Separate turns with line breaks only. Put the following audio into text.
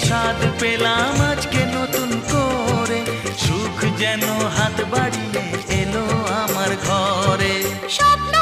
স্বাদ পেলাম আজকে নতুন করে, সুখ যেন হাত বাড়িয়ে এলো আমার ঘরে।
স্বপ্ন